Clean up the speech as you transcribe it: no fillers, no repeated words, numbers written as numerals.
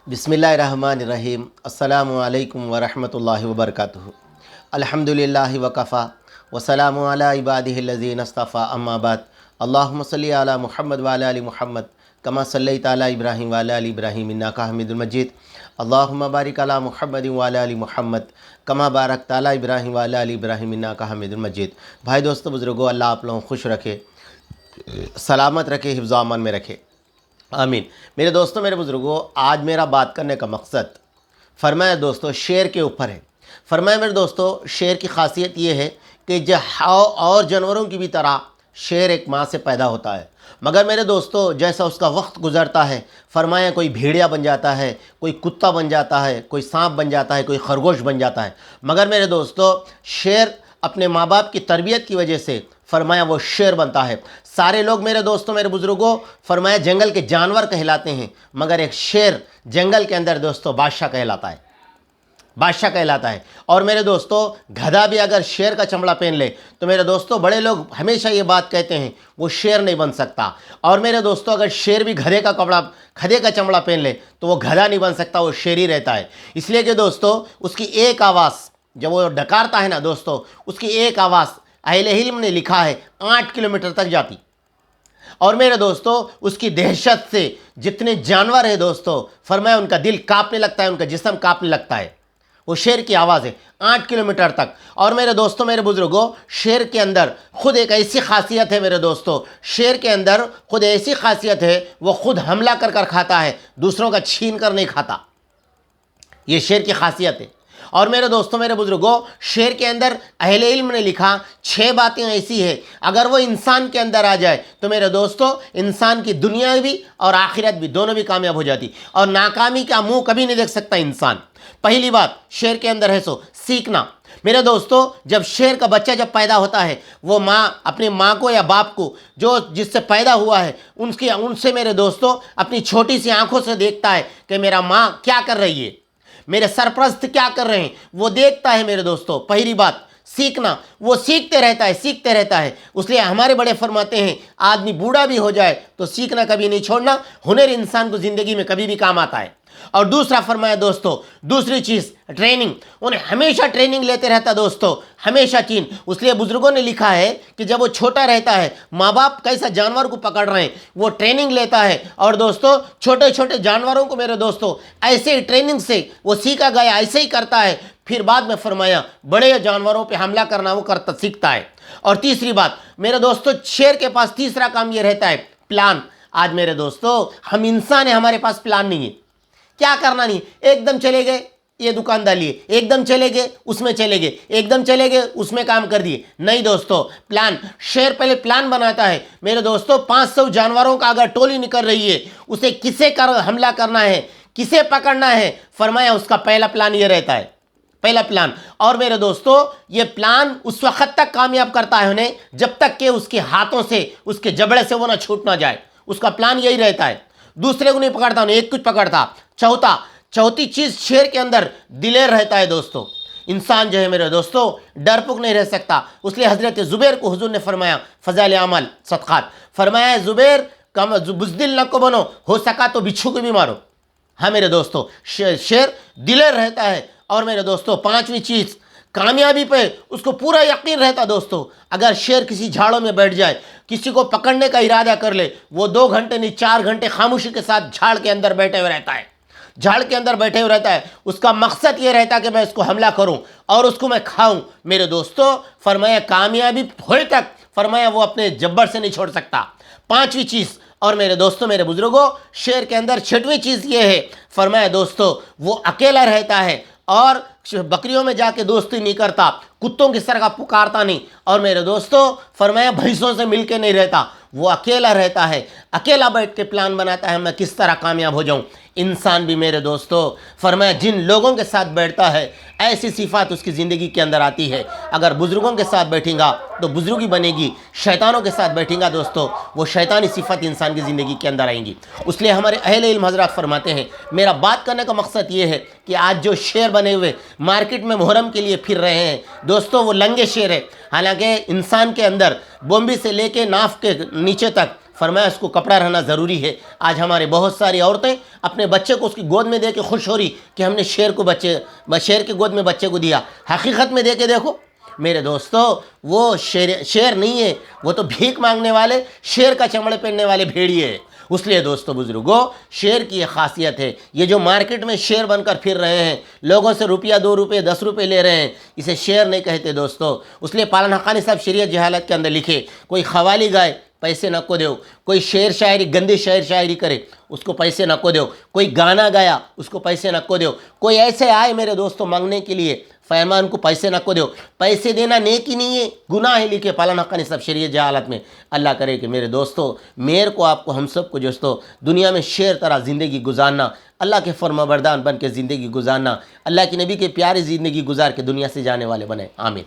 बिस्मिल्लाहिर्रहमानिर्रहीम। अस्सलामु अलैकुम वरहमतुल्लाहि वबरकातुहू। अल्हम्दुलिल्लाहि वकफ़ा वसलामु अला इबादिहिल्लज़ीना इस्तफ़ा अम्मा बाद। अल्लाहुम्मा सल्लि अला मुहम्मद व अला आलि मुहम्मद कमा सल्लैता अला इब्राहीम व अला आलि इब्राहीम इन्नका हमीदुल मजीद। अल्लाहुम्मा बारिक अला मुहम्मद व अला आलि मुहम्मद कमा बारकता अला इब्राहीम व अला आलि इब्राहीम इन्नका हमीदुल मजीद। भाई दोस्तों बुज़ुर्गों, अल्लाह आप लोगों को खुश रखे, सलामत रखे, हिफ्ज़ व अमान में रखे, आमीन। मेरे दोस्तों, मेरे बुज़ुर्गों, आज मेरा बात करने का मकसद फरमाया दोस्तों शेर के ऊपर है। फरमाया मेरे दोस्तों, शेर की खासियत ये है कि जो और जानवरों की भी तरह शेर एक माँ से पैदा होता है, मगर मेरे दोस्तों जैसा उसका वक्त गुजरता है, फरमाया कोई भेड़िया बन जाता है, कोई कुत्ता बन जाता है, कोई सांप बन जाता है, कोई खरगोश बन जाता है। मगर मेरे दोस्तों शेर अपने माँ बाप की तरबियत की वजह से फरमाया वो शेर बनता है। सारे लोग मेरे दोस्तों, मेरे बुज़ुर्गों, फरमाया जंगल के जानवर कहलाते हैं, मगर एक शेर जंगल के अंदर दोस्तों बादशाह कहलाता है, बादशाह कहलाता है। और मेरे दोस्तों गधा भी अगर शेर का चमड़ा पहन ले तो मेरे दोस्तों बड़े लोग हमेशा ये बात कहते हैं वो शेर नहीं बन सकता। और मेरे दोस्तों अगर शेर भी गधे का चमड़ा पहन ले तो वो गधा नहीं बन सकता, वो शेर ही रहता है। इसलिए कि दोस्तों उसकी एक आवाज़ जब वो डकारता है ना दोस्तों, उसकी एक आवाज़ अहले इल्म ने लिखा है 8 किलोमीटर तक जाती। और मेरे दोस्तों उसकी दहशत से जितने जानवर हैं दोस्तों, फरमाया उनका दिल कांपने लगता है, उनका जिस्म कांपने लगता है। वो शेर की आवाज़ है 8 किलोमीटर तक। और मेरे दोस्तों, मेरे बुज़ुर्गों, शेर के अंदर खुद एक ऐसी खासियत है मेरे दोस्तों, शेर के अंदर खुद ऐसी खासियत है, वो खुद हमला कर कर खाता है, दूसरों का छीन कर नहीं खाता। ये शेर की खासियत है। और मेरे दोस्तों, मेरे बुज़ुर्गों, शेर के अंदर अहले इल्म ने लिखा 6 बातें ऐसी है, अगर वो इंसान के अंदर आ जाए तो मेरे दोस्तों इंसान की दुनिया भी और आखिरत भी दोनों भी कामयाब हो जाती, और नाकामी का मुंह कभी नहीं देख सकता इंसान। पहली बात शेर के अंदर है सो सीखना। मेरे दोस्तों जब शेर का बच्चा जब पैदा होता है, वो माँ अपनी माँ को या बाप को जो जिससे पैदा हुआ है उनसे मेरे दोस्तों अपनी छोटी सी आंखों से देखता है कि मेरा माँ क्या कर रही है, मेरे सरपरस्त क्या कर रहे हैं, वो देखता है मेरे दोस्तों। पहली बात सीखना, वो सीखते रहता है, सीखते रहता है। इसलिए हमारे बड़े फरमाते हैं आदमी बूढ़ा भी हो जाए तो सीखना कभी नहीं छोड़ना, हुनर इंसान को ज़िंदगी में कभी भी काम आता है। और दूसरा फरमाया दोस्तों, दूसरी चीज़ ट्रेनिंग, उन्हें हमेशा ट्रेनिंग लेते रहता दोस्तों, हमेशा चीन। इसलिए बुजुर्गों ने लिखा है कि जब वो छोटा रहता है, माँ बाप कैसा जानवर को पकड़ रहे हैं वो ट्रेनिंग लेता है। और दोस्तों छोटे छोटे जानवरों को मेरे दोस्तों ऐसे ही ट्रेनिंग से वो सीखा गया, ऐसे ही करता है, फिर बाद में फरमाया बड़े जानवरों पर हमला करना वो करता सीखता है। और तीसरी बात मेरे दोस्तों, शेर के पास तीसरा काम ये रहता है प्लान। आज मेरे दोस्तों हम इंसान हैं, हमारे पास प्लान नहीं है, क्या करना नहीं, एकदम चले गए ये दुकान डालिए, एकदम चले गए उसमें चले गए, एकदम चले गए उसमें काम कर दिए। नहीं दोस्तों, प्लान, शेर पहले प्लान बनाता है। मेरे दोस्तों 500 जानवरों का अगर टोली निकल रही है, उसे किसे हमला करना है, किसे पकड़ना है, फरमाया उसका पहला प्लान ये रहता है, पहला प्लान। और मेरे दोस्तों ये प्लान उस वक्त तक कामयाब करता है उन्हें जब तक कि उसके हाथों से, उसके जबड़े से वो ना छूट ना जाए। उसका प्लान यही रहता है, दूसरे को नहीं पकड़ता, उन्हें एक कुछ पकड़ता। चौथी चीज शेर के अंदर दिलेर रहता है दोस्तों। इंसान जो है मेरे दोस्तों डरपोक नहीं रह सकता। इसलिए हजरत जुबैर को हुजूर ने फरमाया फजाइल अमल सदक़ात, फरमाया जुबैर कम बुज़दिल न को बनो, हो सका तो बिच्छू को भी मारो। हाँ मेरे दोस्तों शेर दिलेर रहता है। और मेरे दोस्तों 5वीं चीज़ कामयाबी पे उसको पूरा यकीन रहता दोस्तों। अगर शेर किसी झाड़ों में बैठ जाए, किसी को पकड़ने का इरादा कर ले, वो 2 घंटे नहीं 4 घंटे खामोशी के साथ झाड़ के अंदर बैठे हुए रहता है, झाड़ के अंदर बैठे हुए रहता है। उसका मकसद ये रहता है कि मैं इसको हमला करूं और उसको मैं खाऊं। मेरे दोस्तों फरमाया कामयाबी होए तक फरमाया वो अपने जब्बर से नहीं छोड़ सकता। 5वीं चीज़। और मेरे दोस्तों मेरे बुजुर्गों शेर के अंदर 6वीं चीज़ ये है, फरमाया दोस्तों वो अकेला रहता है और बकरियों में जाके दोस्ती नहीं करता, कुत्तों की तरह का पुकारता नहीं। और मेरे दोस्तों फरमाया भैंसों से मिलके नहीं रहता, वो अकेला रहता है, अकेला बैठ के प्लान बनाता है मैं किस तरह कामयाब हो जाऊं। इंसान भी मेरे दोस्तों फरमाया जिन लोगों के साथ बैठता है ऐसी सिफात उसकी ज़िंदगी के अंदर आती है। अगर बुज़ुर्गों के साथ बैठेगा तो बुज़ुर्गी बनेगी, शैतानों के साथ बैठेगा दोस्तों वो शैतानी सिफत इंसान की ज़िंदगी के अंदर आएंगी। इसलिए हमारे अहले इल्म हज़रात फरमाते हैं, मेरा बात करने का मकसद ये है कि आज जो शेर बने हुए मार्केट में मुहर्रम के लिए फिर रहे हैं दोस्तों, वो लंगे शेर है। हालांकि इंसान के अंदर बोम्बी से लेके नाफ के नीचे तक फरमाया उसको कपड़ा रहना ज़रूरी है। आज हमारे बहुत सारी औरतें अपने बच्चे को उसकी गोद में दे के खुश हो रही कि हमने शेर की गोद में बच्चे को दिया। हकीकत में दे के देखो मेरे दोस्तों, वो शेर नहीं है, वो तो भीख मांगने वाले शेर का चमड़े पहनने वाले भेड़िए है। उसलिए दोस्तों बुजुर्गों, शेर की ये खासियत है। ये जो मार्केट में शेर बनकर फिर रहे हैं, लोगों से रुपया 2 रुपये 10 रुपये ले रहे हैं, इसे शेर नहीं कहते दोस्तों। उसलिए पालन हक़ानी साहब शरीयत जहालत के अंदर लिखे, कोई खवाली गाय पैसे न को दो, कोई शेर शायरी गंदी शेर शायरी करे उसको पैसे न को दो, कोई गाना गाया उसको पैसे न को दो, कोई ऐसे आए मेरे दोस्तों मांगने के लिए फरमान को पैसे न को दो। पैसे देना नेकी नहीं है, गुनाह है, लिखे पालन हक़ानी सब शरीयत जहालत में। अल्लाह करे कि मेरे दोस्तों, मेरे को आपको हम सबको दोस्तों दुनिया में शेर तरह ज़िंदगी गुजारना, अल्लाह के फरमाबरदार बन के ज़िंदगी गुजारना, अल्लाह के नबी के प्यारी ज़िंदगी गुजार के दुनिया से जाने वाले बने। आमीन।